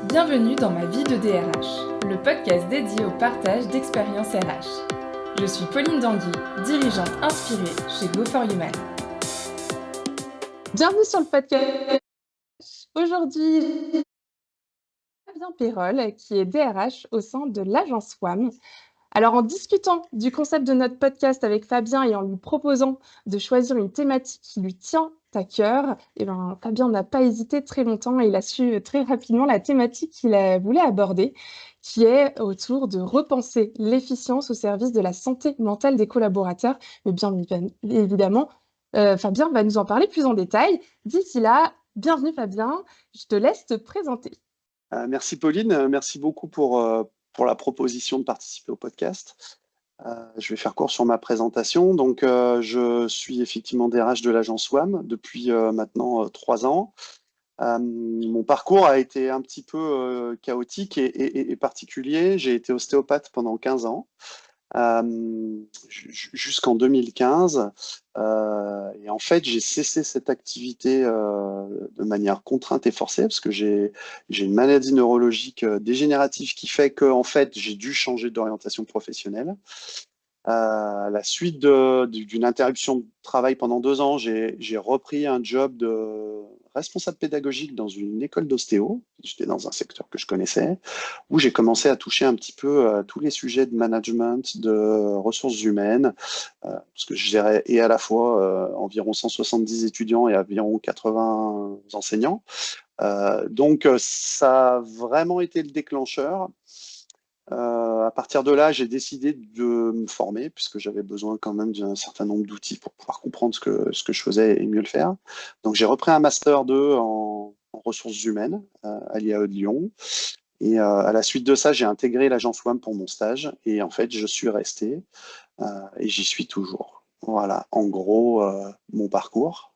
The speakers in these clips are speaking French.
Bienvenue dans ma vie de DRH, le podcast dédié au partage d'expériences RH. Je suis Pauline Danguy, dirigeante inspirée chez Go for Human. Bienvenue sur le podcast. Aujourd'hui, Fabien Pérol, qui est DRH au sein de l'agence WAM. Alors, en discutant du concept de notre podcast avec Fabien et en lui proposant de choisir une thématique qui lui tient à cœur, Fabien n'a pas hésité très longtemps et il a su très rapidement la thématique qu'il voulait aborder, qui est autour de repenser l'efficience au service de la santé mentale des collaborateurs. Mais bien évidemment, Fabien va nous en parler plus en détail. D'ici là, bienvenue Fabien, je te laisse te présenter. Merci Pauline, merci beaucoup pour la proposition de participer au podcast. Je vais faire court sur ma présentation. Donc, je suis effectivement DRH de l'agence WAM depuis maintenant 3 ans. Mon parcours a été un petit peu chaotique et particulier. J'ai été ostéopathe pendant 15 ans. Jusqu'en 2015. Et en fait, j'ai cessé cette activité de manière contrainte et forcée parce que j'ai une maladie neurologique dégénérative qui fait que en fait, j'ai dû changer d'orientation professionnelle. À la suite d'une interruption de travail pendant 2 ans, j'ai repris un job de responsable pédagogique dans une école d'ostéo. J'étais dans un secteur que je connaissais, où j'ai commencé à toucher un petit peu à tous les sujets de management, de ressources humaines, parce que je gérais et à la fois environ 170 étudiants et environ 80 enseignants. Donc, ça a vraiment été le déclencheur. À partir de là, j'ai décidé de me former puisque j'avais besoin quand même d'un certain nombre d'outils pour pouvoir comprendre ce que je faisais et mieux le faire. Donc, j'ai repris un master 2 en ressources humaines à l'IAE de Lyon. Et à la suite de ça, j'ai intégré l'agence WAM pour mon stage. Et en fait, je suis resté et j'y suis toujours. Voilà, en gros, mon parcours.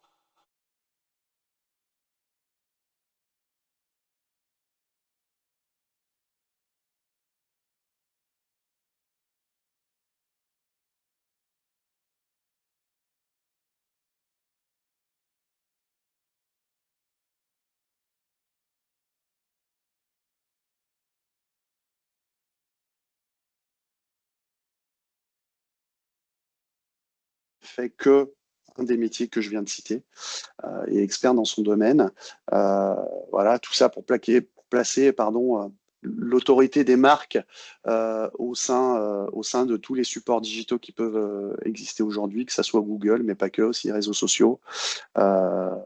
Fait que un des métiers que je viens de citer et expert dans son domaine. Voilà, tout ça pour placer l'autorité des marques au sein de tous les supports digitaux qui peuvent exister aujourd'hui, que ce soit Google, mais pas que, aussi les réseaux sociaux. Ça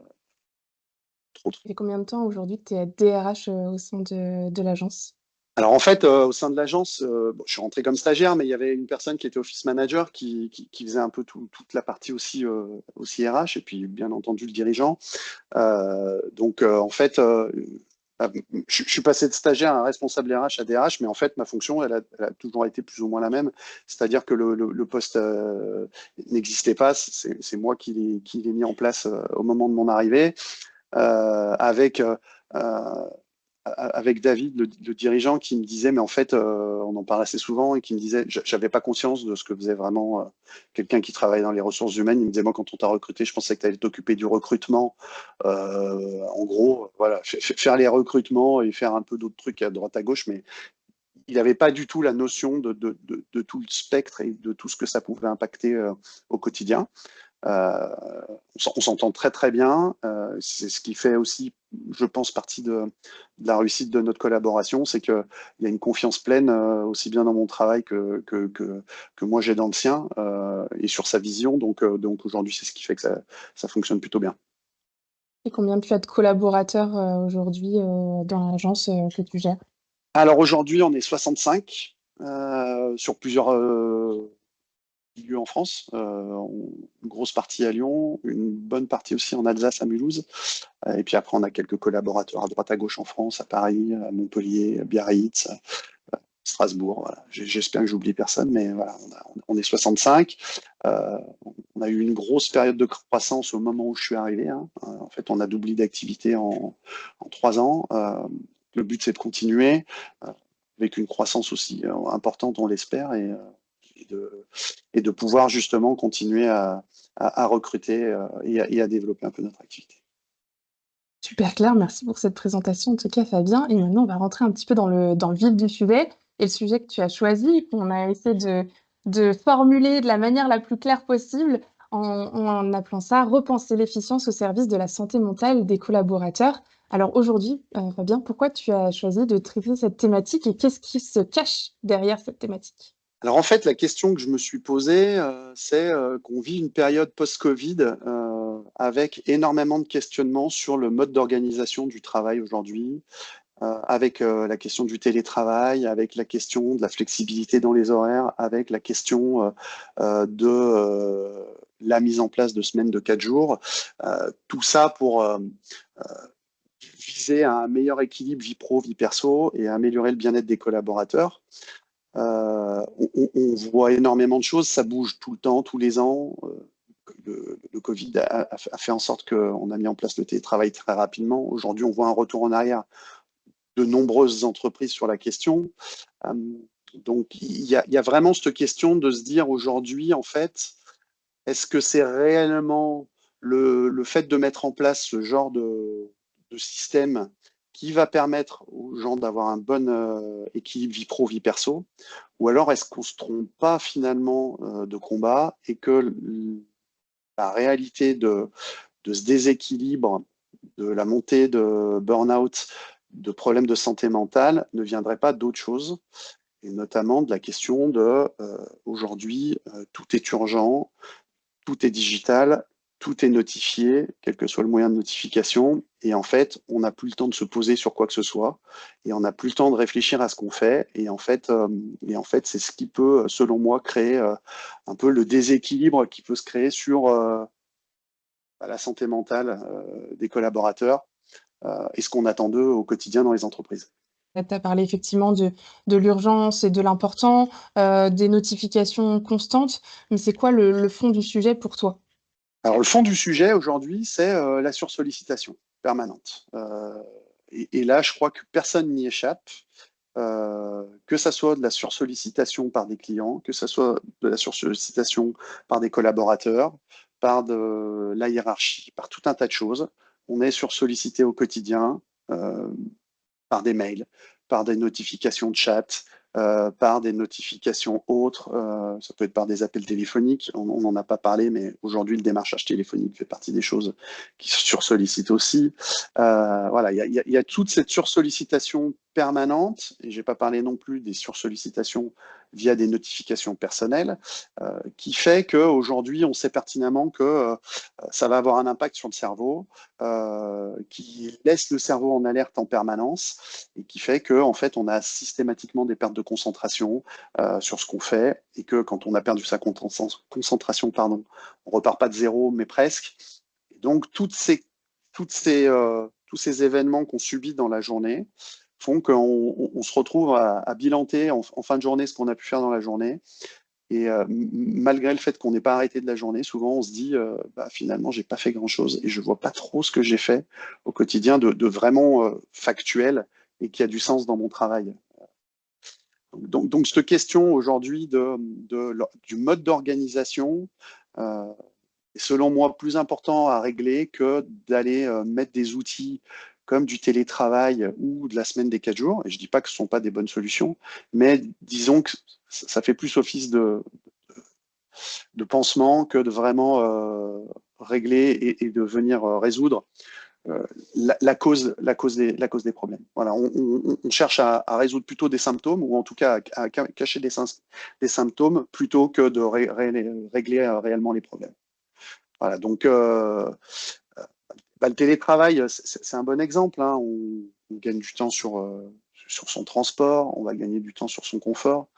fait combien de temps aujourd'hui que tu es DRH au sein de l'agence? Alors en fait, au sein de l'agence, je suis rentré comme stagiaire, mais il y avait une personne qui était office manager qui faisait un peu toute la partie aussi RH et puis bien entendu le dirigeant. Donc en fait, je suis passé de stagiaire à responsable RH à DRH, mais en fait ma fonction elle a toujours été plus ou moins la même, c'est-à-dire que le poste n'existait pas, c'est moi qui l'ai mis en place au moment de mon arrivée, avec avec David, le dirigeant, qui me disait, mais en fait, on en parle assez souvent, et qui me disait, j'avais pas conscience de ce que faisait vraiment quelqu'un qui travaille dans les ressources humaines. Il me disait, moi, quand on t'a recruté, je pensais que tu allais t'occuper du recrutement. En gros, voilà, faire les recrutements et faire un peu d'autres trucs à droite à gauche, mais il n'avait pas du tout la notion de tout le spectre et de tout ce que ça pouvait impacter au quotidien. Euh, on s'entend très très bien. C'est ce qui fait aussi, je pense, partie de la réussite de notre collaboration, c'est qu'il y a une confiance pleine, aussi bien dans mon travail que moi j'ai dans le sien, et sur sa vision. Donc aujourd'hui, c'est ce qui fait que ça fonctionne plutôt bien. Et combien tu as de collaborateurs aujourd'hui dans l'agence que tu gères? Alors aujourd'hui, on est 65 sur plusieurs lieux en France, une grosse partie à Lyon, une bonne partie aussi en Alsace, à Mulhouse. Et puis après, on a quelques collaborateurs à droite à gauche en France, à Paris, à Montpellier, à Biarritz, Strasbourg. Voilà. J'espère que j'oublie personne, mais voilà, on est 65. Euh, on a eu une grosse période de croissance au moment où je suis arrivé, hein. En fait, on a doublé d'activité en 3 ans. Le but, c'est de continuer avec une croissance aussi importante, on l'espère, et de pouvoir justement continuer à recruter et à développer un peu notre activité. Super clair, merci pour cette présentation en tout cas Fabien. Et maintenant on va rentrer un petit peu dans le vif du sujet. Et le sujet que tu as choisi, qu'on a essayé de formuler de la manière la plus claire possible en appelant ça repenser l'efficience au service de la santé mentale des collaborateurs. Alors aujourd'hui, Fabien, pourquoi tu as choisi de traiter cette thématique et qu'est-ce qui se cache derrière cette thématique? Alors en fait, la question que je me suis posée, c'est qu'on vit une période post-Covid avec énormément de questionnements sur le mode d'organisation du travail aujourd'hui, avec la question du télétravail, avec la question de la flexibilité dans les horaires, avec la question de la mise en place de semaines de 4 jours. Tout ça pour viser à un meilleur équilibre vie pro, vie perso et à améliorer le bien-être des collaborateurs. On voit énormément de choses, ça bouge tout le temps, tous les ans. Le Covid a fait en sorte qu'on a mis en place le télétravail très rapidement. Aujourd'hui, on voit un retour en arrière de nombreuses entreprises sur la question. Donc, il y a vraiment cette question de se dire aujourd'hui, en fait, est-ce que c'est réellement le fait de mettre en place ce genre de système qui va permettre aux gens d'avoir un bon équilibre vie pro, vie perso, ou alors est-ce qu'on ne se trompe pas finalement de combat et que la réalité de ce déséquilibre, de la montée de burn-out, de problèmes de santé mentale ne viendrait pas d'autre chose, et notamment de la question de aujourd'hui, tout est urgent, tout est digital, tout est notifié, quel que soit le moyen de notification. Et en fait, on n'a plus le temps de se poser sur quoi que ce soit. Et on n'a plus le temps de réfléchir à ce qu'on fait. Et en fait, c'est ce qui peut, selon moi, créer un peu le déséquilibre qui peut se créer sur la santé mentale des collaborateurs et ce qu'on attend d'eux au quotidien dans les entreprises. Tu as parlé effectivement de l'urgence et de l'important, des notifications constantes, mais c'est quoi le fond du sujet pour toi? Alors, le fond du sujet aujourd'hui, c'est la sursollicitation permanente. Et là, je crois que personne n'y échappe, que ça soit de la sursollicitation par des clients, que ça soit de la sursollicitation par des collaborateurs, par de la hiérarchie, par tout un tas de choses. On est sursollicité au quotidien par des mails, par des notifications de chat, par des notifications autres, ça peut être par des appels téléphoniques, on n'en a pas parlé, mais aujourd'hui le démarchage téléphonique fait partie des choses qui sursollicitent aussi. Voilà, il y a toute cette sursollicitation permanente, et j'ai pas parlé non plus des sursollicitations via des notifications personnelles, qui fait qu'aujourd'hui on sait pertinemment que ça va avoir un impact sur le cerveau, qui laisse le cerveau en alerte en permanence et qui fait que en fait on a systématiquement des pertes de concentration sur ce qu'on fait et que quand on a perdu sa concentration, pardon, on repart pas de zéro mais presque. Et donc tous ces événements qu'on subit dans la journée font qu'on se retrouve à bilanter en fin de journée ce qu'on a pu faire dans la journée. Et malgré le fait qu'on n'ait pas arrêté de la journée, souvent on se dit finalement j'ai pas fait grand chose et je vois pas trop ce que j'ai fait au quotidien de vraiment factuel et qui a du sens dans mon travail. Donc cette question aujourd'hui du mode d'organisation est selon moi plus important à régler que d'aller mettre des outils comme du télétravail ou de la semaine des 4 jours. Et je dis pas que ce ne sont pas des bonnes solutions, mais disons que ça fait plus office de pansement que de vraiment régler et de venir résoudre la cause des problèmes. Voilà, on cherche à résoudre plutôt des symptômes ou en tout cas à cacher des symptômes plutôt que de régler réellement les problèmes. Voilà, donc le télétravail, c'est un bon exemple. Hein. On gagne du temps sur son transport, on va gagner du temps sur son confort.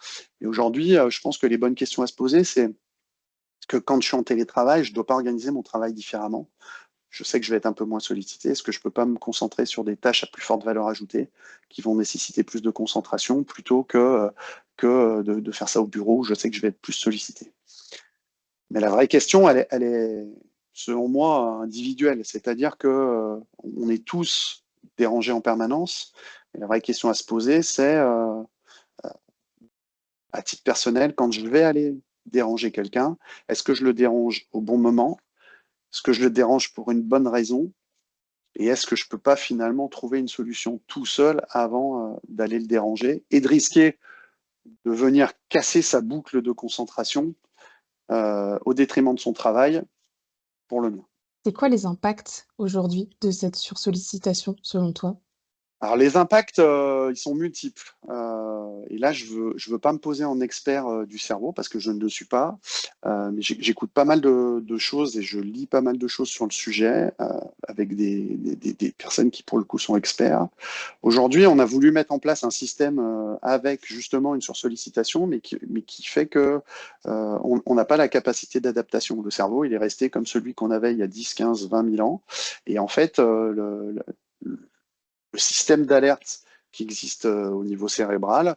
Et aujourd'hui, je pense que les bonnes questions à se poser, c'est que quand je suis en télétravail, je ne dois pas organiser mon travail différemment. Je sais que je vais être un peu moins sollicité. Est-ce que je ne peux pas me concentrer sur des tâches à plus forte valeur ajoutée qui vont nécessiter plus de concentration plutôt que de faire ça au bureau où je sais que je vais être plus sollicité. Mais la vraie question, elle est selon moi, individuelle. C'est-à-dire que on est tous dérangés en permanence. Et la vraie question à se poser, c'est à titre personnel, quand je vais aller déranger quelqu'un, est-ce que je le dérange au bon moment? Est-ce que je le dérange pour une bonne raison? Et est-ce que je ne peux pas finalement trouver une solution tout seul avant d'aller le déranger et de risquer de venir casser sa boucle de concentration au détriment de son travail pour le mien. C'est quoi les impacts aujourd'hui de cette sursollicitation selon toi? Alors les impacts, ils sont multiples. Et là, je veux pas me poser en expert du cerveau parce que je ne le suis pas. Mais j'écoute pas mal de choses et je lis pas mal de choses sur le sujet avec des personnes qui, pour le coup, sont experts. Aujourd'hui, on a voulu mettre en place un système avec justement une sursollicitation, mais qui fait que on n'a pas la capacité d'adaptation. Le cerveau, il est resté comme celui qu'on avait il y a 10, 15, 20 000 ans. Et en fait, le système d'alerte qui existe au niveau cérébral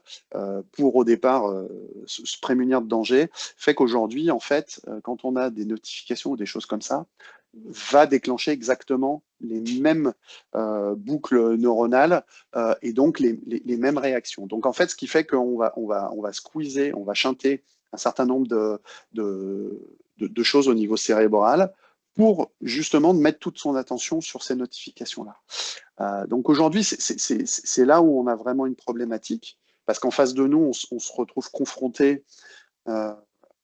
pour au départ se prémunir de danger fait qu'aujourd'hui, en fait, quand on a des notifications ou des choses comme ça, va déclencher exactement les mêmes boucles neuronales et donc les mêmes réactions. Donc en fait, ce qui fait qu'on va squeezer, on va chanter un certain nombre de choses au niveau cérébral pour justement mettre toute son attention sur ces notifications-là. Donc aujourd'hui, c'est là où on a vraiment une problématique, parce qu'en face de nous, on se retrouve confronté euh,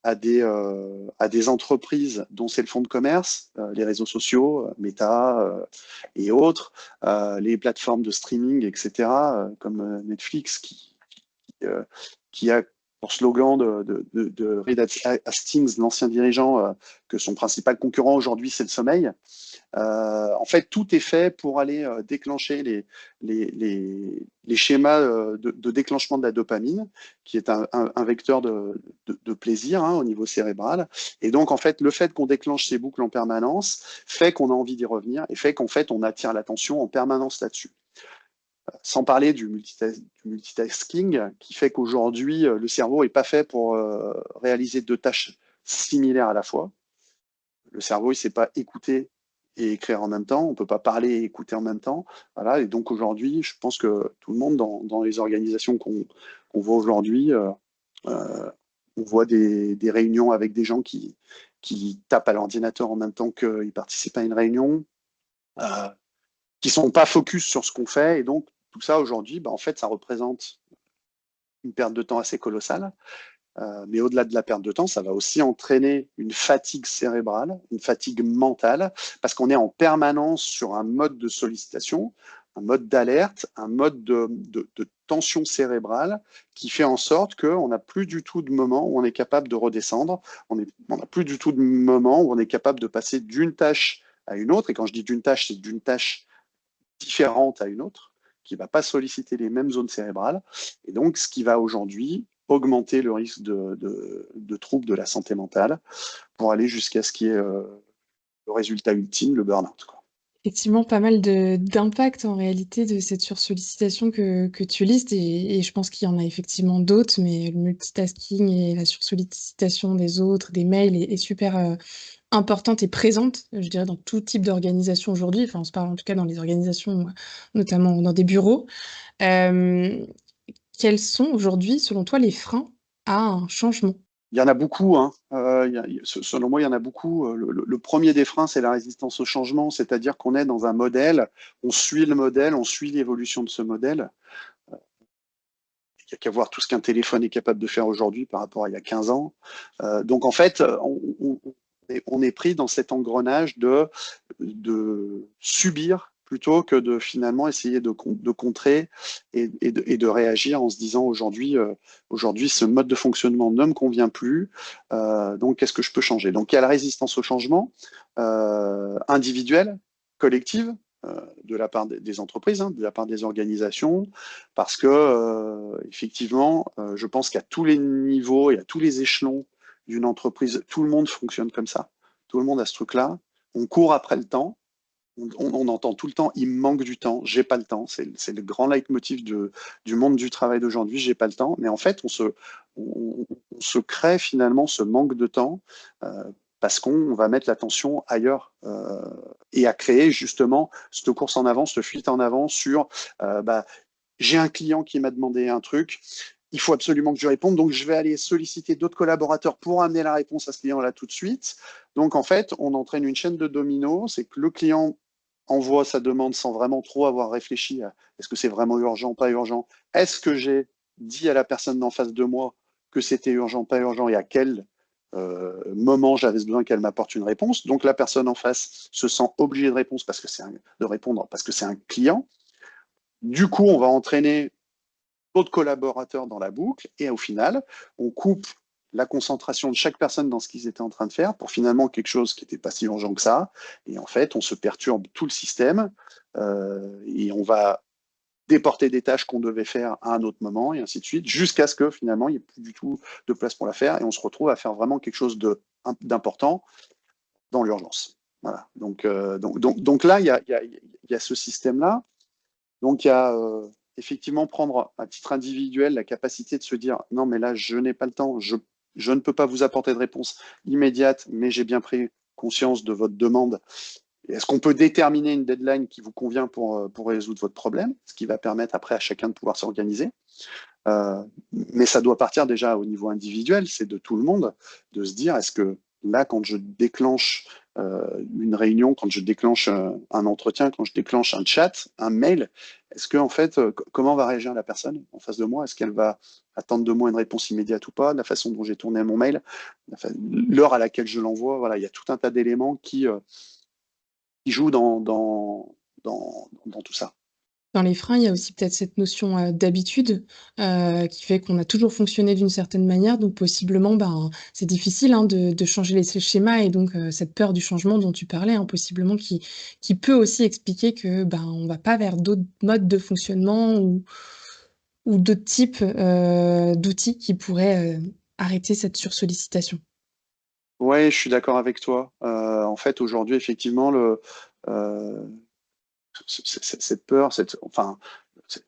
à des entreprises dont c'est le fonds de commerce, les réseaux sociaux, Meta et autres, les plateformes de streaming, etc., comme Netflix, qui a pour slogan de Reed Hastings, l'ancien dirigeant, que son principal concurrent aujourd'hui, c'est le sommeil. En fait, tout est fait pour aller déclencher les schémas de déclenchement de la dopamine, qui est un vecteur de plaisir au niveau cérébral. Et donc, en fait, le fait qu'on déclenche ces boucles en permanence fait qu'on a envie d'y revenir et fait qu'en fait, on attire l'attention en permanence là-dessus. Sans parler du multitasking, qui fait qu'aujourd'hui, le cerveau n'est pas fait pour réaliser deux tâches similaires à la fois. Le cerveau, il ne sait pas écouter et écrire en même temps. On ne peut pas parler et écouter en même temps. Voilà. Et donc aujourd'hui, je pense que tout le monde, dans les organisations qu'on voit aujourd'hui, on voit des réunions avec des gens qui tapent à l'ordinateur en même temps qu'ils participent à une réunion, qui ne sont pas focus sur ce qu'on fait. Et donc, tout ça aujourd'hui, en fait, ça représente une perte de temps assez colossale. Mais au-delà de la perte de temps, ça va aussi entraîner une fatigue cérébrale, une fatigue mentale, parce qu'on est en permanence sur un mode de sollicitation, un mode d'alerte, un mode de tension cérébrale qui fait en sorte qu'on n'a plus du tout de moment où on est capable de redescendre, on n'a plus du tout de moment où on est capable de passer d'une tâche à une autre. Et quand je dis d'une tâche, c'est d'une tâche différente à une autre, qui ne va pas solliciter les mêmes zones cérébrales. Et donc, ce qui va aujourd'hui augmenter le risque de troubles de la santé mentale pour aller jusqu'à ce qui est le résultat ultime, le burn-out. Effectivement, pas mal d'impact en réalité de cette sursollicitation que tu listes et je pense qu'il y en a effectivement d'autres, mais le multitasking et la sursollicitation des autres, des mails est super importante et présente, je dirais, dans tout type d'organisation aujourd'hui. Enfin, on se parle en tout cas dans les organisations, notamment dans des bureaux. Hem, Quels sont aujourd'hui, selon toi, les freins à un changement? Il y en a beaucoup, hein. Selon moi, il y en a beaucoup. Le premier des freins, c'est la résistance au changement, c'est-à-dire qu'on est dans un modèle, on suit le modèle, on suit l'évolution de ce modèle. Il n'y a qu'à voir tout ce qu'un téléphone est capable de faire aujourd'hui par rapport à il y a 15 ans. Donc en fait, on est pris dans cet engrenage de subir plutôt que de finalement essayer de contrer et de réagir en se disant aujourd'hui, ce mode de fonctionnement ne me convient plus, donc qu'est-ce que je peux changer? Donc il y a la résistance au changement individuelle, collective, de la part des entreprises, de la part des organisations, parce que effectivement, je pense qu'à tous les niveaux et à tous les échelons d'une entreprise, tout le monde fonctionne comme ça. Tout le monde a ce truc-là. On court après le temps. On entend tout le temps, il me manque du temps, j'ai pas le temps. C'est le grand leitmotiv du monde du travail d'aujourd'hui, j'ai pas le temps. Mais en fait, on se crée finalement ce manque de temps parce qu'on va mettre l'attention ailleurs et à créer justement cette course en avant, cette fuite en avant sur j'ai un client qui m'a demandé un truc, il faut absolument que je réponde, donc je vais aller solliciter d'autres collaborateurs pour amener la réponse à ce client-là tout de suite. Donc en fait, on entraîne une chaîne de dominos, c'est que le client envoie sa demande sans vraiment trop avoir réfléchi à est-ce que c'est vraiment urgent, pas urgent? Est-ce que j'ai dit à la personne d'en face de moi que c'était urgent, pas urgent et à quel moment j'avais besoin qu'elle m'apporte une réponse? Donc la personne en face se sent obligée de répondre de répondre parce que c'est un client. Du coup, on va entraîner d'autres collaborateurs dans la boucle et au final, on coupe la concentration de chaque personne dans ce qu'ils étaient en train de faire pour finalement quelque chose qui n'était pas si urgent que ça. Et en fait, on se perturbe tout le système et on va déporter des tâches qu'on devait faire à un autre moment et ainsi de suite, jusqu'à ce que finalement, il n'y ait plus du tout de place pour la faire et on se retrouve à faire vraiment quelque chose d'important dans l'urgence. Voilà. Donc là, il y a ce système-là. Donc, il y a effectivement prendre à titre individuel la capacité de se dire non, mais là, je n'ai pas le temps, je ne peux pas vous apporter de réponse immédiate, mais j'ai bien pris conscience de votre demande. Est-ce qu'on peut déterminer une deadline qui vous convient pour résoudre votre problème, ce qui va permettre après à chacun de pouvoir s'organiser. Mais ça doit partir déjà au niveau individuel, c'est de tout le monde, de se dire est-ce que là, quand je déclenche une réunion, quand je déclenche un entretien, quand je déclenche un chat, un mail, est-ce que en fait, comment va réagir la personne en face de moi? Est-ce qu'elle va attendre de moi une réponse immédiate ou pas? La façon dont j'ai tourné mon mail, l'heure à laquelle je l'envoie, voilà, il y a tout un tas d'éléments qui jouent dans tout ça. Dans les freins, il y a aussi peut-être cette notion, d'habitude, qui fait qu'on a toujours fonctionné d'une certaine manière, donc possiblement, ben, c'est difficile, hein, de changer les schémas et donc cette peur du changement dont tu parlais, hein, possiblement qui peut aussi expliquer que, ben, on va pas vers d'autres modes de fonctionnement ou d'autres types, d'outils qui pourraient, arrêter cette sursollicitation. Ouais, je suis d'accord avec toi. En fait, aujourd'hui, effectivement, euh, cette peur,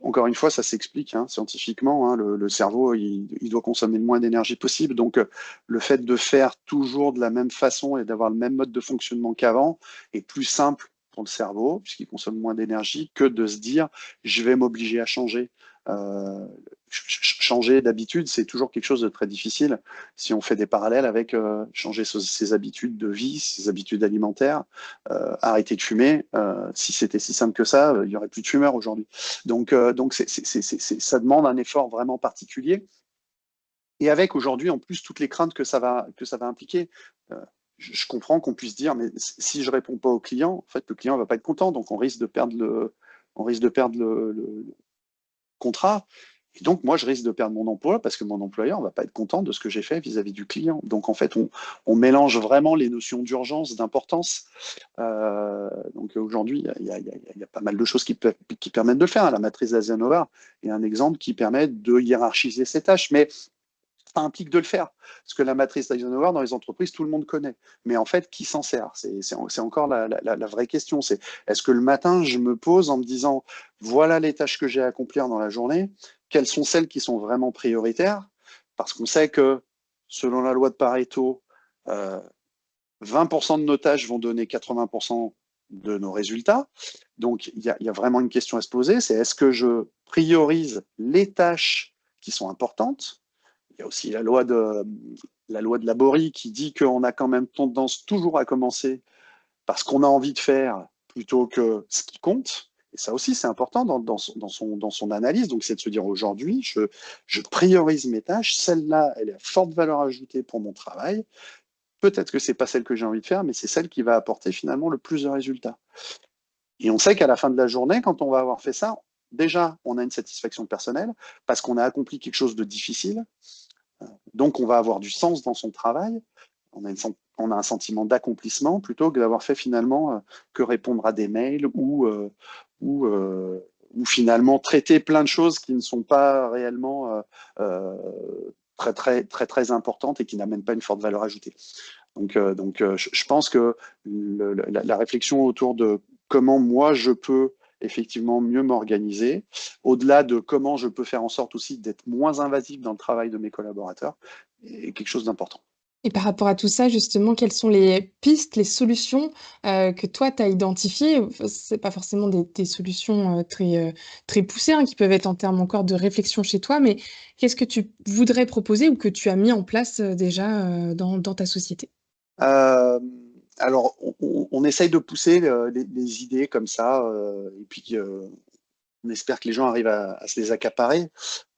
encore une fois, ça s'explique hein, scientifiquement. Hein, le cerveau, il doit consommer le moins d'énergie possible. Donc, le fait de faire toujours de la même façon et d'avoir le même mode de fonctionnement qu'avant est plus simple pour le cerveau, puisqu'il consomme moins d'énergie, que de se dire, je vais m'obliger à changer. Euh, Changer d'habitude, c'est toujours quelque chose de très difficile. Si on fait des parallèles avec changer ses habitudes de vie, ses habitudes alimentaires, arrêter de fumer, si c'était si simple que ça, il y aurait plus de fumeurs aujourd'hui. Donc ça demande un effort vraiment particulier. Et avec aujourd'hui, en plus, toutes les craintes que ça va impliquer. Je comprends qu'on puisse dire, mais si je réponds pas au client, en fait, le client va pas être content, donc on risque de perdre le contrat. Et donc, moi, je risque de perdre mon emploi parce que mon employeur ne va pas être content de ce que j'ai fait vis-à-vis du client. Donc, en fait, on mélange vraiment les notions d'urgence, d'importance. Donc, aujourd'hui, il y a pas mal de choses qui permettent de le faire. La matrice d'Eisenhower est un exemple qui permet de hiérarchiser ces tâches. Mais ça implique de le faire. Parce que la matrice d'Eisenhower, dans les entreprises, tout le monde connaît. Mais en fait, qui s'en sert? C'est encore la vraie question. C'est est-ce que le matin, je me pose en me disant, voilà les tâches que j'ai à accomplir dans la journée, quelles sont celles qui sont vraiment prioritaires? Parce qu'on sait que, selon la loi de Pareto, 20% de nos tâches vont donner 80% de nos résultats. Donc, il y a vraiment une question à se poser, c'est est-ce que je priorise les tâches qui sont importantes? Il y a aussi la loi de Laborie qui dit qu'on a quand même tendance toujours à commencer par ce qu'on a envie de faire plutôt que ce qui compte. Et ça aussi, c'est important dans son analyse. Donc, c'est de se dire aujourd'hui, je priorise mes tâches. Celle-là, elle est à forte valeur ajoutée pour mon travail. Peut-être que c'est pas celle que j'ai envie de faire, mais c'est celle qui va apporter finalement le plus de résultats. Et on sait qu'à la fin de la journée, quand on va avoir fait ça, déjà, on a une satisfaction personnelle parce qu'on a accompli quelque chose de difficile. Donc, on va avoir du sens dans son travail. On a un sentiment d'accomplissement plutôt que d'avoir fait finalement que répondre à des mails ou finalement traiter plein de choses qui ne sont pas réellement très, très, très, très importantes et qui n'amènent pas une forte valeur ajoutée. Donc, je pense que la réflexion autour de comment moi je peux effectivement mieux m'organiser, au-delà de comment je peux faire en sorte aussi d'être moins invasif dans le travail de mes collaborateurs, est quelque chose d'important. Et par rapport à tout ça, justement, quelles sont les pistes, les solutions, que toi tu as identifiées? Enfin, c'est pas forcément des solutions, très poussées, hein, qui peuvent être en termes encore de réflexion chez toi, mais qu'est-ce que tu voudrais proposer ou que tu as mis en place, déjà, dans ta société? Euh, Alors, on essaye de pousser les idées comme ça, et puis on espère que les gens arrivent à se les accaparer.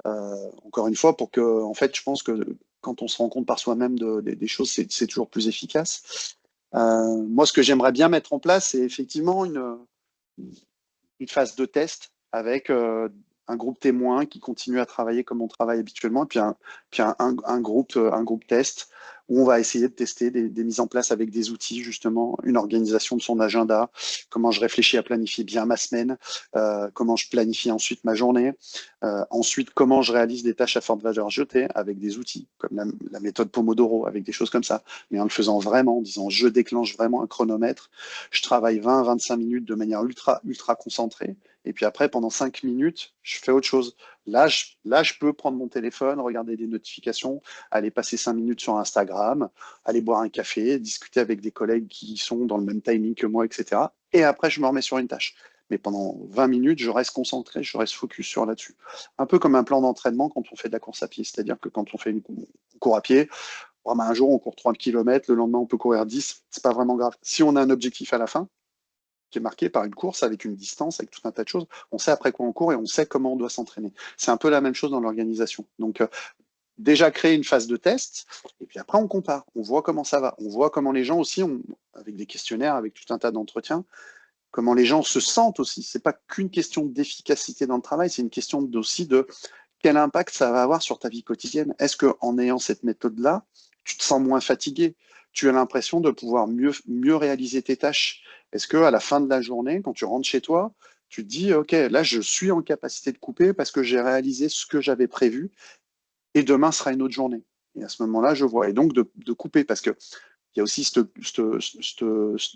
Encore une fois, pour que, en fait, je pense que quand on se rend compte par soi-même des choses, c'est toujours plus efficace. Moi, ce que j'aimerais bien mettre en place, c'est effectivement une phase de test avec un groupe témoin qui continue à travailler comme on travaille habituellement, et puis un groupe test où on va essayer de tester des mises en place avec des outils, justement, une organisation de son agenda, comment je réfléchis à planifier bien ma semaine, comment je planifie ensuite ma journée, ensuite comment je réalise des tâches à forte valeur ajoutée avec des outils, comme la méthode Pomodoro, avec des choses comme ça, mais en le faisant vraiment, en disant je déclenche vraiment un chronomètre, je travaille 20-25 minutes de manière ultra concentrée. Et puis après, pendant 5 minutes, je fais autre chose. Là, je peux prendre mon téléphone, regarder des notifications, aller passer 5 minutes sur Instagram, aller boire un café, discuter avec des collègues qui sont dans le même timing que moi, etc. Et après, je me remets sur une tâche. Mais pendant 20 minutes, je reste concentré, je reste focus sur là-dessus. Un peu comme un plan d'entraînement quand on fait de la course à pied. C'est-à-dire que quand on fait une course à pied, bon, ben, un jour, on court 3 km, le lendemain, on peut courir 10, c'est pas vraiment grave. Si on a un objectif à la fin, qui est marqué par une course avec une distance, avec tout un tas de choses, on sait après quoi on court et on sait comment on doit s'entraîner. C'est un peu la même chose dans l'organisation. Donc, déjà créer une phase de test, et puis après, on compare, on voit comment ça va, on voit comment les gens aussi, avec des questionnaires, avec tout un tas d'entretiens, comment les gens se sentent aussi. C'est pas qu'une question d'efficacité dans le travail, c'est une question aussi de quel impact ça va avoir sur ta vie quotidienne. Est-ce qu'en ayant cette méthode-là, tu te sens moins fatigué? Tu as l'impression de pouvoir mieux réaliser tes tâches? Est-ce qu'à la fin de la journée, quand tu rentres chez toi, tu te dis, OK, là, je suis en capacité de couper parce que j'ai réalisé ce que j'avais prévu et demain sera une autre journée. Et à ce moment-là, je vois. Et donc, de couper parce que il y a aussi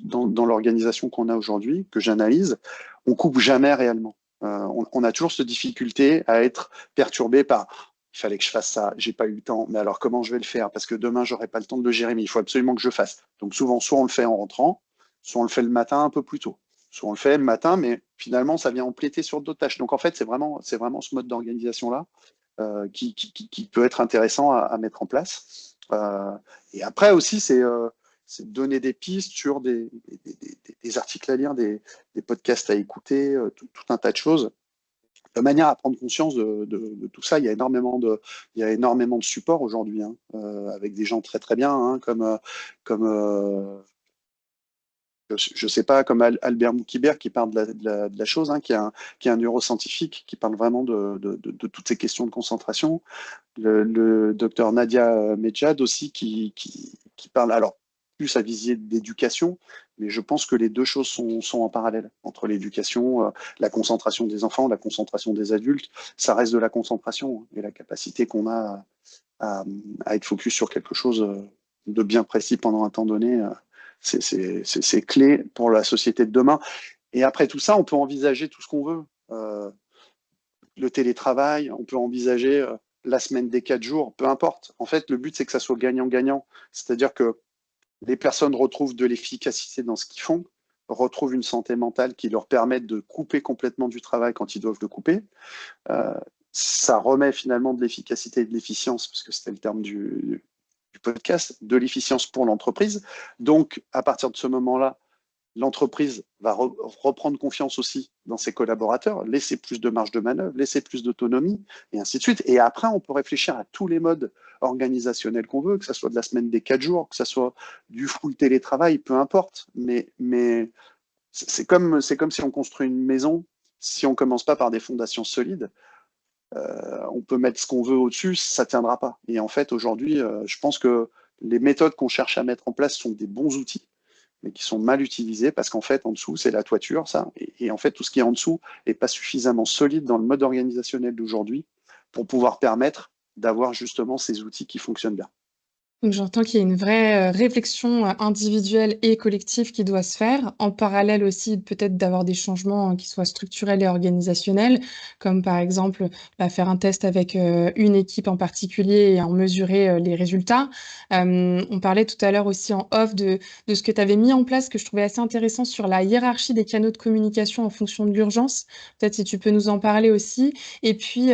dans l'organisation qu'on a aujourd'hui, que j'analyse, on coupe jamais réellement. On a toujours cette difficulté à être perturbé par il fallait que je fasse ça, j'ai pas eu le temps, mais alors comment je vais le faire? Parce que demain, j'aurai pas le temps de le gérer, mais il faut absolument que je fasse. Donc souvent, soit on le fait en rentrant, soit on le fait le matin un peu plus tôt. Soit on le fait le matin, mais finalement, ça vient empiéter sur d'autres tâches. Donc en fait, c'est vraiment ce mode d'organisation-là qui peut être intéressant à mettre en place. Et après aussi, c'est donner des pistes sur des articles à lire, des podcasts à écouter, tout un tas de choses, de manière à prendre conscience de tout ça. Il y a énormément de support aujourd'hui, hein, avec des gens très très bien, hein, comme je sais pas, comme Albert Moukibert qui parle de la chose, hein, qui est un neuroscientifique qui parle vraiment de toutes ces questions de concentration. Le docteur Nadia Medjad aussi qui parle, alors plus à visée d'éducation, mais je pense que les deux choses sont en parallèle entre l'éducation, la concentration des enfants, la concentration des adultes. Ça reste de la concentration, hein, et la capacité qu'on a à être focus sur quelque chose de bien précis pendant un temps donné, c'est clé pour la société de demain. Et après tout ça, on peut envisager tout ce qu'on veut. Le télétravail, on peut envisager la semaine des 4 jours, peu importe. En fait, le but, c'est que ça soit gagnant-gagnant. C'est-à-dire que les personnes retrouvent de l'efficacité dans ce qu'ils font, retrouvent une santé mentale qui leur permette de couper complètement du travail quand ils doivent le couper. Ça remet finalement de l'efficacité et de l'efficience, parce que c'était le terme du podcast, de l'efficience pour l'entreprise. Donc, à partir de ce moment-là, l'entreprise va reprendre confiance aussi dans ses collaborateurs, laisser plus de marge de manœuvre, laisser plus d'autonomie, et ainsi de suite. Et après, on peut réfléchir à tous les modes organisationnels qu'on veut, que ce soit de la semaine des 4 jours, que ce soit du full télétravail, peu importe. Mais c'est comme si on construit une maison, si on ne commence pas par des fondations solides, on peut mettre ce qu'on veut au-dessus, ça ne tiendra pas. Et en fait, aujourd'hui, je pense que les méthodes qu'on cherche à mettre en place sont des bons outils, mais qui sont mal utilisés parce qu'en fait, en dessous, c'est la toiture, ça. Et en fait, tout ce qui est en dessous n'est pas suffisamment solide dans le mode organisationnel d'aujourd'hui pour pouvoir permettre d'avoir justement ces outils qui fonctionnent bien. Donc j'entends qu'il y a une vraie, réflexion, individuelle et collective qui doit se faire. En parallèle aussi, peut-être d'avoir des changements, qui soient structurels et organisationnels, comme par exemple, faire un test avec, une équipe en particulier et en mesurer, les résultats. On parlait tout à l'heure aussi en off de ce que tu avais mis en place, que je trouvais assez intéressant sur la hiérarchie des canaux de communication en fonction de l'urgence. Peut-être si tu peux nous en parler aussi? Et puis,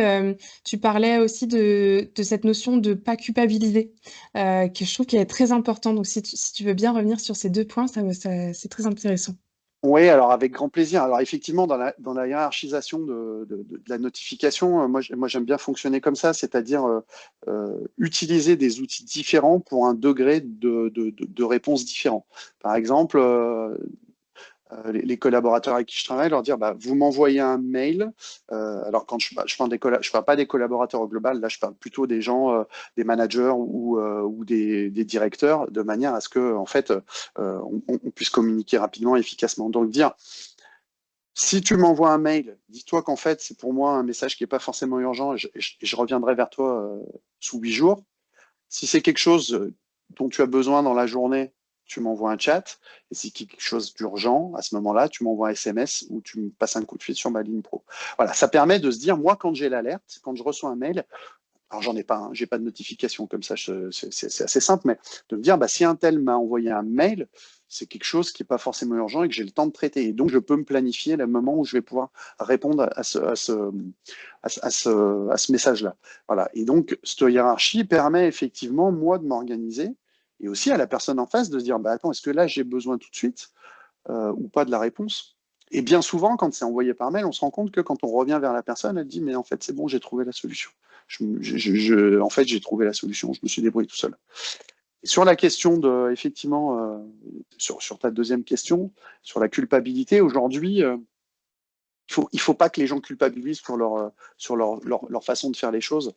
tu parlais aussi de cette notion de pas culpabiliser. que je trouve qu'elle est très importante. Donc si tu veux bien revenir sur ces 2 points, c'est très intéressant. Oui, alors avec grand plaisir. Alors effectivement, dans la hiérarchisation de la notification, moi j'aime bien fonctionner comme ça, c'est-à-dire utiliser des outils différents pour un degré de réponse différent. Par exemple, les collaborateurs avec qui je travaille, leur dire vous m'envoyez un mail. Alors quand je parle pas des collaborateurs au global, là je parle plutôt des gens, des managers ou des directeurs, de manière à ce que en fait on puisse communiquer rapidement et efficacement. Donc dire si tu m'envoies un mail, dis-toi qu'en fait c'est pour moi un message qui n'est pas forcément urgent et je reviendrai vers toi sous 8 jours. Si c'est quelque chose dont tu as besoin dans la journée, tu m'envoies un chat. Et si c'est quelque chose d'urgent, à ce moment-là, tu m'envoies un SMS ou tu me passes un coup de fil sur ma ligne pro. Voilà, ça permet de se dire, moi, quand j'ai l'alerte, quand je reçois un mail, alors j'en ai pas, j'ai pas de notification comme ça, c'est assez simple, mais de me dire, si un tel m'a envoyé un mail, c'est quelque chose qui n'est pas forcément urgent et que j'ai le temps de traiter. Et donc, je peux me planifier le moment où je vais pouvoir répondre à ce message-là. Voilà. Et donc, cette hiérarchie permet effectivement, moi, de m'organiser et aussi à la personne en face de se dire, attends, est-ce que là, j'ai besoin tout de suite ou pas de la réponse? Et bien souvent, quand c'est envoyé par mail, on se rend compte que quand on revient vers la personne, elle dit, mais en fait, c'est bon, j'ai trouvé la solution. En fait, j'ai trouvé la solution, je me suis débrouillé tout seul. Et sur la question de, effectivement, sur ta deuxième question, sur la culpabilité, aujourd'hui, il faut pas que les gens culpabilisent sur leur façon de faire les choses.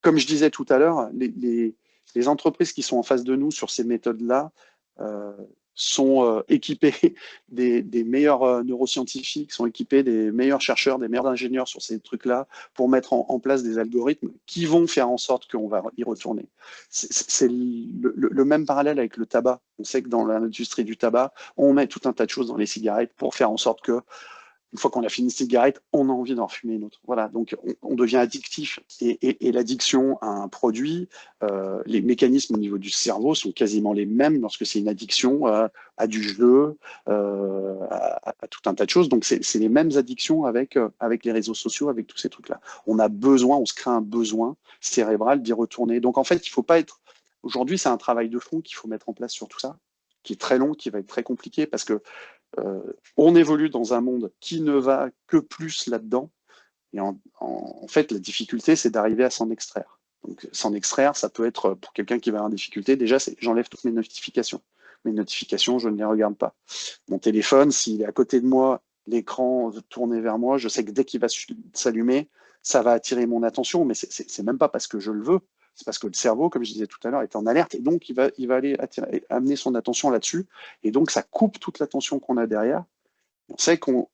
Comme je disais tout à l'heure, les entreprises qui sont en face de nous sur ces méthodes-là sont équipées des meilleurs neuroscientifiques, sont équipées des meilleurs chercheurs, des meilleurs ingénieurs sur ces trucs-là pour mettre en place des algorithmes qui vont faire en sorte qu'on va y retourner. C'est le même parallèle avec le tabac. On sait que dans l'industrie du tabac, on met tout un tas de choses dans les cigarettes pour faire en sorte que une fois qu'on a fini une cigarette, on a envie d'en fumer une autre. Voilà, donc on devient addictif. Et l'addiction à un produit, les mécanismes au niveau du cerveau sont quasiment les mêmes lorsque c'est une addiction à du jeu, à tout un tas de choses. Donc c'est les mêmes addictions avec les réseaux sociaux, avec tous ces trucs-là. On a besoin, on se crée un besoin cérébral d'y retourner. Donc en fait, il faut pas être. Aujourd'hui, c'est un travail de fond qu'il faut mettre en place sur tout ça, qui est très long, qui va être très compliqué parce que on évolue dans un monde qui ne va que plus là-dedans. Et en fait, la difficulté, c'est d'arriver à s'en extraire. Donc, s'en extraire, ça peut être, pour quelqu'un qui va avoir une difficulté, déjà, c'est j'enlève toutes mes notifications. Mes notifications, je ne les regarde pas. Mon téléphone, s'il est à côté de moi, l'écran tourné vers moi, je sais que dès qu'il va s'allumer, ça va attirer mon attention, mais c'est même pas parce que je le veux, c'est parce que le cerveau, comme je disais tout à l'heure, est en alerte et donc il va aller amener son attention là-dessus. Et donc, ça coupe toute l'attention qu'on a derrière. On sait qu'on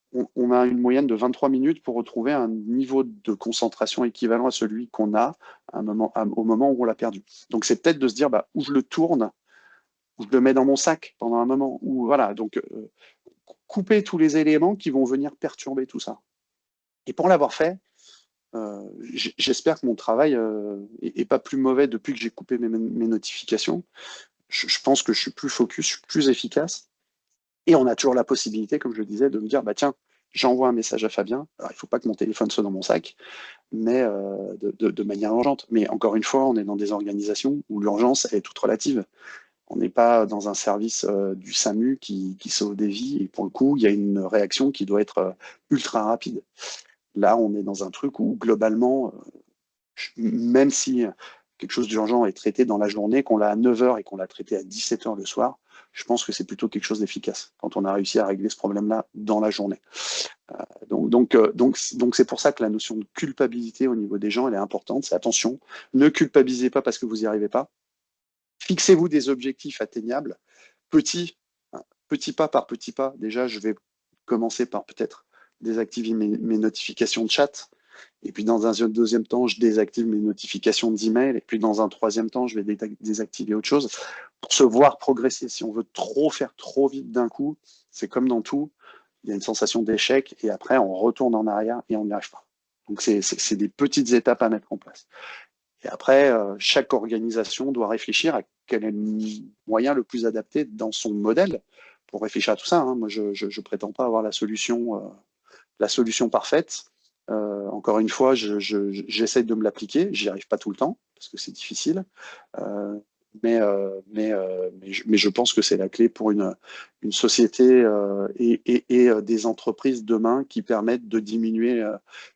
a une moyenne de 23 minutes pour retrouver un niveau de concentration équivalent à celui qu'on a au moment où on l'a perdu. Donc, c'est peut-être de se dire où je le tourne, où je le mets dans mon sac pendant un moment. Ou voilà, donc couper tous les éléments qui vont venir perturber tout ça. Et pour l'avoir fait, j'espère que mon travail est pas plus mauvais depuis que j'ai coupé mes notifications. Je pense que je suis plus focus, je suis plus efficace. Et on a toujours la possibilité, comme je le disais, de me dire, tiens, j'envoie un message à Fabien. Alors, il ne faut pas que mon téléphone soit dans mon sac, mais de manière urgente. Mais encore une fois, on est dans des organisations où l'urgence est toute relative. On n'est pas dans un service du SAMU qui sauve des vies. Et pour le coup, il y a une réaction qui doit être ultra rapide. Là, on est dans un truc où, globalement, même si quelque chose d'urgent est traité dans la journée, qu'on l'a à 9 h et qu'on l'a traité à 17 h le soir, je pense que c'est plutôt quelque chose d'efficace quand on a réussi à régler ce problème-là dans la journée. Donc c'est pour ça que la notion de culpabilité au niveau des gens, elle est importante. C'est attention, ne culpabilisez pas parce que vous n'y arrivez pas. Fixez-vous des objectifs atteignables, petit pas par petit pas. Déjà, je vais commencer par peut-être désactiver mes notifications de chat. Et puis dans un deuxième temps, je désactive mes notifications d'email. Et puis dans un troisième temps, je vais désactiver autre chose pour se voir progresser. Si on veut faire trop vite d'un coup, c'est comme dans tout, il y a une sensation d'échec et après on retourne en arrière et on n'y arrive pas. Donc c'est des petites étapes à mettre en place. Et après, chaque organisation doit réfléchir à quel est le moyen le plus adapté dans son modèle pour réfléchir à tout ça. Moi, je prétends pas avoir la solution parfaite. encore une fois, j'essaye de me l'appliquer. J'y arrive pas tout le temps parce que c'est difficile. Mais je pense que c'est la clé pour une société et des entreprises demain qui permettent de diminuer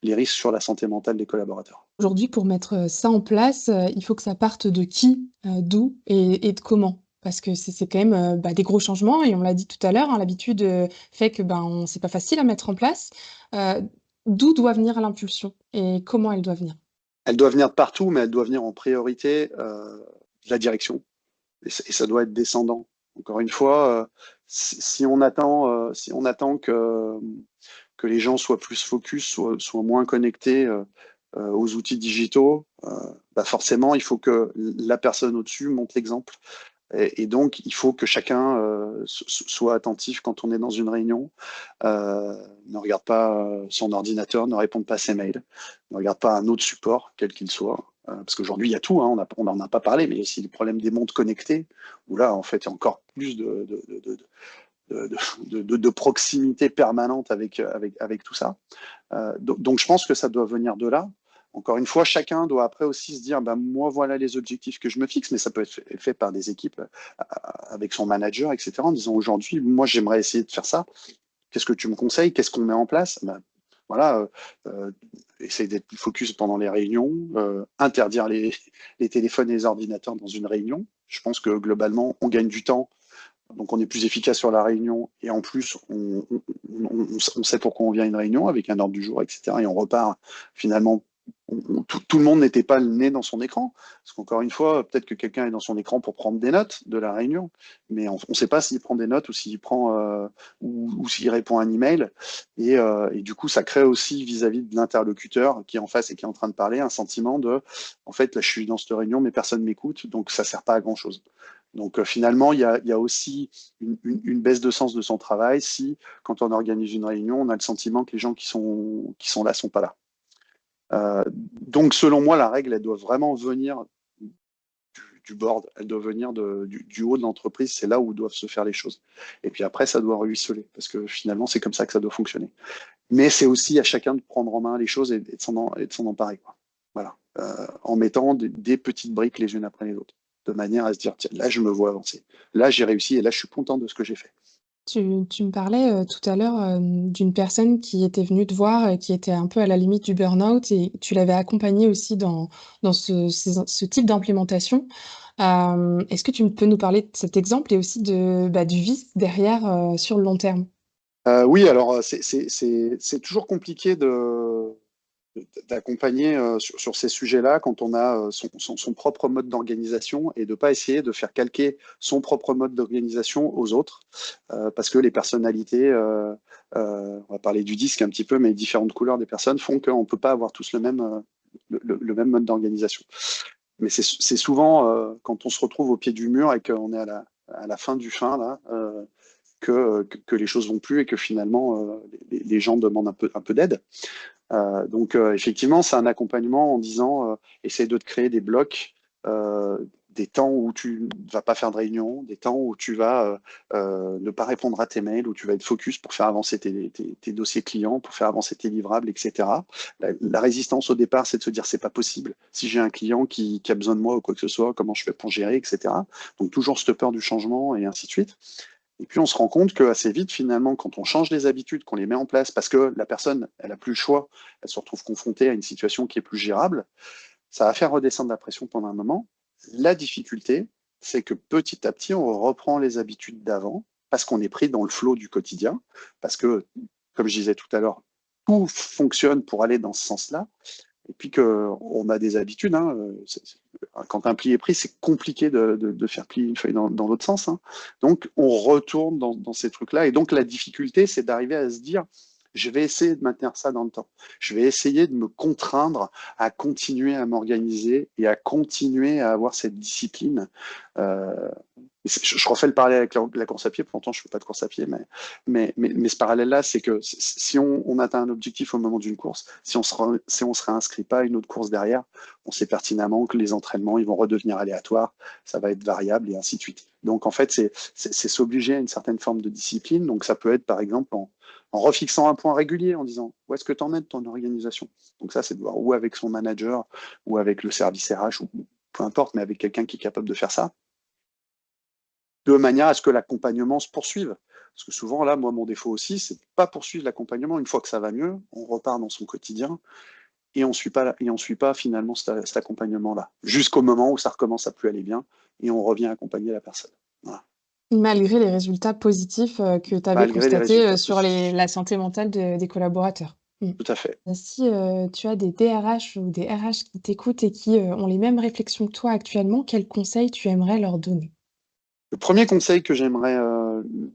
les risques sur la santé mentale des collaborateurs. Aujourd'hui, pour mettre ça en place, il faut que ça parte de qui, d'où et de comment? Parce que c'est quand même, des gros changements et on l'a dit tout à l'heure, hein, l'habitude, fait que, c'est pas facile à mettre en place. Heu, D'où doit venir l'impulsion et comment elle doit venir? Elle doit venir de partout, mais elle doit venir en priorité de la direction. Et ça doit être descendant. Encore une fois, si on attend que les gens soient plus focus, soient moins connectés aux outils digitaux, forcément, il faut que la personne au-dessus montre l'exemple. Et donc, il faut que chacun soit attentif quand on est dans une réunion, ne regarde pas son ordinateur, ne réponde pas à ses mails, ne regarde pas un autre support, quel qu'il soit. Parce qu'aujourd'hui, il y a tout, hein, on n'en a pas parlé, mais il y a aussi le problème des montres connectées, où là, en fait, il y a encore plus de proximité permanente avec tout ça. Donc, je pense que ça doit venir de là. Encore une fois, chacun doit après aussi se dire, moi, voilà les objectifs que je me fixe, mais ça peut être fait par des équipes avec son manager, etc., en disant, aujourd'hui, moi, j'aimerais essayer de faire ça. Qu'est-ce que tu me conseilles? Qu'est-ce qu'on met en place? Voilà, essayer d'être plus focus pendant les réunions, interdire les téléphones et les ordinateurs dans une réunion. Je pense que globalement, on gagne du temps, donc on est plus efficace sur la réunion et en plus, on sait pourquoi on vient à une réunion avec un ordre du jour, etc. Et on repart finalement. Tout le monde n'était pas le nez dans son écran. Parce qu'encore une fois, peut-être que quelqu'un est dans son écran pour prendre des notes de la réunion, mais on ne sait pas s'il prend des notes ou s'il prend ou s'il répond à un email. Et du coup, ça crée aussi vis-à-vis de l'interlocuteur qui est en face et qui est en train de parler un sentiment de, en fait, là, je suis dans cette réunion, mais personne m'écoute, donc ça ne sert pas à grand-chose. Donc finalement, il y a aussi une baisse de sens de son travail si, quand on organise une réunion, on a le sentiment que les gens qui sont là sont pas là. Donc, selon moi, la règle, elle doit vraiment venir du board, elle doit venir du haut de l'entreprise, c'est là où doivent se faire les choses. Et puis après, ça doit ruisseler, parce que finalement, c'est comme ça que ça doit fonctionner. Mais c'est aussi à chacun de prendre en main les choses et de s'en emparer, quoi. Voilà. En mettant des petites briques les unes après les autres, de manière à se dire, tiens, là, je me vois avancer. Là, j'ai réussi et là, je suis content de ce que j'ai fait. Tu me parlais, tout à l'heure, d'une personne qui était venue te voir et qui était un peu à la limite du burn-out et tu l'avais accompagnée aussi dans ce type d'implémentation. Est-ce que tu peux nous parler de cet exemple et aussi du vice derrière, sur le long terme? Oui, alors c'est toujours compliqué d'accompagner sur ces sujets-là quand on a son propre mode d'organisation et de ne pas essayer de faire calquer son propre mode d'organisation aux autres, parce que les personnalités, on va parler du disque un petit peu, mais les différentes couleurs des personnes font qu'on ne peut pas avoir tous le même mode d'organisation. Mais c'est souvent quand on se retrouve au pied du mur et qu'on est à la fin du fin, là, que les choses vont plus et que finalement les gens demandent un peu d'aide. Donc effectivement, c'est un accompagnement en disant essaye de te créer des blocs, des temps où tu ne vas pas faire de réunion, des temps où tu vas ne pas répondre à tes mails, où tu vas être focus pour faire avancer tes dossiers clients, pour faire avancer tes livrables, etc. La résistance au départ, c'est de se dire c'est pas possible. Si j'ai un client qui a besoin de moi ou quoi que ce soit, comment je fais pour gérer, etc. Donc toujours cette peur du changement et ainsi de suite. Et puis on se rend compte qu'assez vite, finalement, quand on change les habitudes, qu'on les met en place, parce que la personne, elle n'a plus le choix, elle se retrouve confrontée à une situation qui est plus gérable, ça va faire redescendre la pression pendant un moment. La difficulté, c'est que petit à petit, on reprend les habitudes d'avant, parce qu'on est pris dans le flot du quotidien, parce que, comme je disais tout à l'heure, tout fonctionne pour aller dans ce sens-là. Et puis qu'on a des habitudes. Hein, quand un pli est pris, c'est compliqué de faire plier une feuille dans l'autre sens. Hein. Donc, on retourne dans ces trucs-là. Et donc, la difficulté, c'est d'arriver à se dire, je vais essayer de maintenir ça dans le temps. Je vais essayer de me contraindre à continuer à m'organiser et à continuer à avoir cette discipline. Je refais le parallèle avec la course à pied, pourtant je ne fais pas de course à pied, mais ce parallèle-là, c'est que si on atteint un objectif au moment d'une course, si on se réinscrit pas à une autre course derrière, on sait pertinemment que les entraînements ils vont redevenir aléatoires, ça va être variable et ainsi de suite. Donc en fait, c'est s'obliger à une certaine forme de discipline. Donc ça peut être par exemple en refixant un point régulier, en disant où est-ce que tu en es de ton organisation. Donc ça, c'est de voir ou avec son manager, ou avec le service RH, ou peu importe, mais avec quelqu'un qui est capable de faire ça, de manière à ce que l'accompagnement se poursuive. Parce que souvent, là, moi, mon défaut aussi, c'est de pas poursuivre l'accompagnement. Une fois que ça va mieux, on repart dans son quotidien et on suit pas finalement cet accompagnement-là, jusqu'au moment où ça recommence à plus aller bien et on revient accompagner la personne. Voilà. Malgré les résultats positifs, que tu avais Malgré les constatés, résultats sur positifs. la santé mentale des collaborateurs. Mmh. Tout à fait. Si, tu as des DRH ou des RH qui t'écoutent et qui, ont les mêmes réflexions que toi actuellement, quels conseils tu aimerais leur donner? Le premier conseil que j'aimerais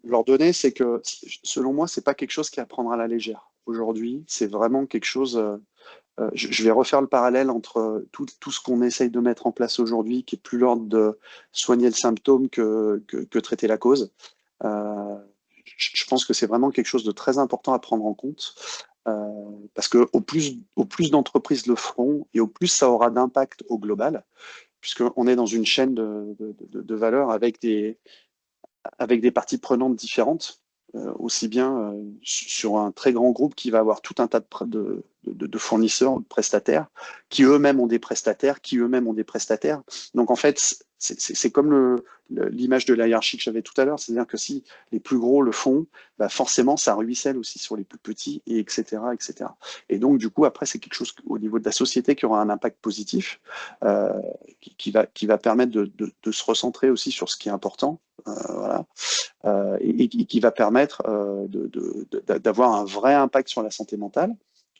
leur donner, c'est que selon moi, c'est pas quelque chose qui est à prendre à la légère. Aujourd'hui, c'est vraiment quelque chose. Je vais refaire le parallèle entre tout ce qu'on essaye de mettre en place aujourd'hui, qui est plus l'ordre de soigner le symptôme que traiter la cause. Euh, je pense que c'est vraiment quelque chose de très important à prendre en compte. Parce que au plus d'entreprises le feront et au plus ça aura d'impact au global, puisqu'on est dans une chaîne de valeur avec des parties prenantes différentes, aussi bien sur un très grand groupe qui va avoir tout un tas de fournisseurs, de prestataires, qui eux-mêmes ont des prestataires, qui eux-mêmes ont des prestataires. Donc en fait, c'est comme l'image de la hiérarchie que j'avais tout à l'heure, c'est-à-dire que si les plus gros le font, bah forcément ça ruisselle aussi sur les plus petits, et etc., etc. Et donc du coup, après, c'est quelque chose au niveau de la société qui aura un impact positif, euh, qui va permettre de se recentrer aussi sur ce qui est important. Voilà. Et qui va permettre d'avoir un vrai impact sur la santé mentale.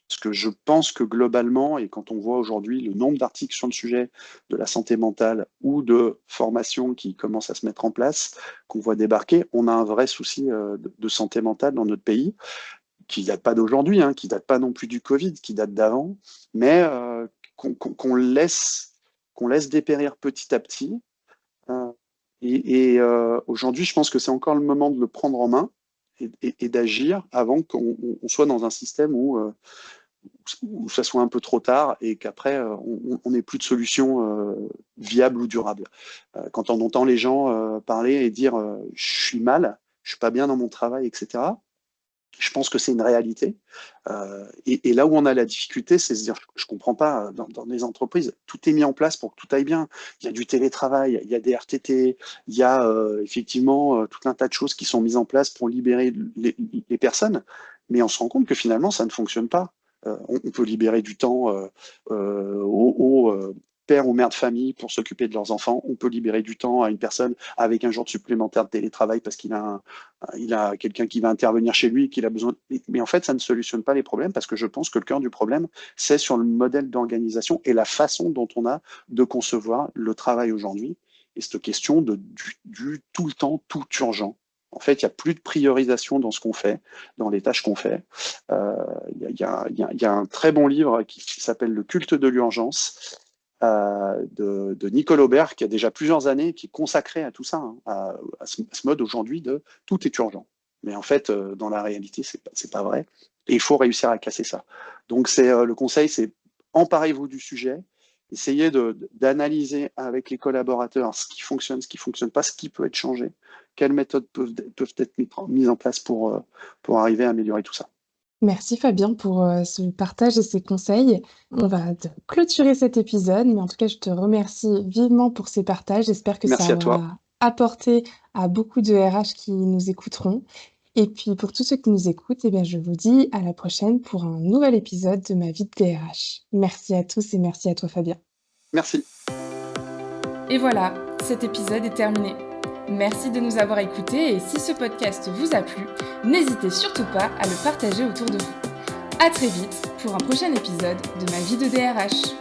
Parce que je pense que globalement, et quand on voit aujourd'hui le nombre d'articles sur le sujet de la santé mentale ou de formations qui commencent à se mettre en place, qu'on voit débarquer, on a un vrai souci de santé mentale dans notre pays, qui date pas d'aujourd'hui, hein, qui date pas non plus du Covid, qui date d'avant, mais qu'on laisse dépérir petit à petit. Euh, Aujourd'hui, je pense que c'est encore le moment de le prendre en main et d'agir avant qu'on soit dans un système où ça soit un peu trop tard et qu'après, on n'ait plus de solution viable ou durable. Quand on entend les gens parler et dire je suis mal, je suis pas bien dans mon travail, etc., je pense que c'est une réalité. Et là où on a la difficulté, c'est se dire, je comprends pas, dans les entreprises, tout est mis en place pour que tout aille bien. Il y a du télétravail, il y a des RTT, il y a effectivement tout un tas de choses qui sont mises en place pour libérer les personnes. Mais on se rend compte que finalement, ça ne fonctionne pas. On peut libérer du temps aux pères ou mères de famille pour s'occuper de leurs enfants. On peut libérer du temps à une personne avec un jour de supplémentaire de télétravail parce il a quelqu'un qui va intervenir chez lui et qu'il a besoin. Mais en fait, ça ne solutionne pas les problèmes parce que je pense que le cœur du problème, c'est sur le modèle d'organisation et la façon dont on a de concevoir le travail aujourd'hui. Et cette question du tout le temps, tout urgent. En fait, il n'y a plus de priorisation dans ce qu'on fait, dans les tâches qu'on fait. Il y a un très bon livre qui s'appelle Le culte de l'urgence, de Nicole Aubert, qui a déjà plusieurs années, qui est consacré à tout ça, hein, à ce mode aujourd'hui de tout est urgent. Mais en fait, dans la réalité, c'est pas vrai. Et il faut réussir à casser ça. Donc, le conseil, c'est emparez-vous du sujet, essayez d'analyser avec les collaborateurs ce qui fonctionne pas, ce qui peut être changé, quelles méthodes peuvent être mises en place pour arriver à améliorer tout ça. Merci Fabien pour, ce partage et ces conseils. On va clôturer cet épisode, mais en tout cas, je te remercie vivement pour ces partages. J'espère que ça Merci à toi. aura apporté à beaucoup de RH qui nous écouteront. Et puis pour tous ceux qui nous écoutent, eh bien, je vous dis à la prochaine pour un nouvel épisode de ma vie de DRH. Merci à tous et merci à toi Fabien. Merci. Et voilà, cet épisode est terminé. Merci de nous avoir écoutés et si ce podcast vous a plu, n'hésitez surtout pas à le partager autour de vous. À très vite pour un prochain épisode de ma vie de DRH.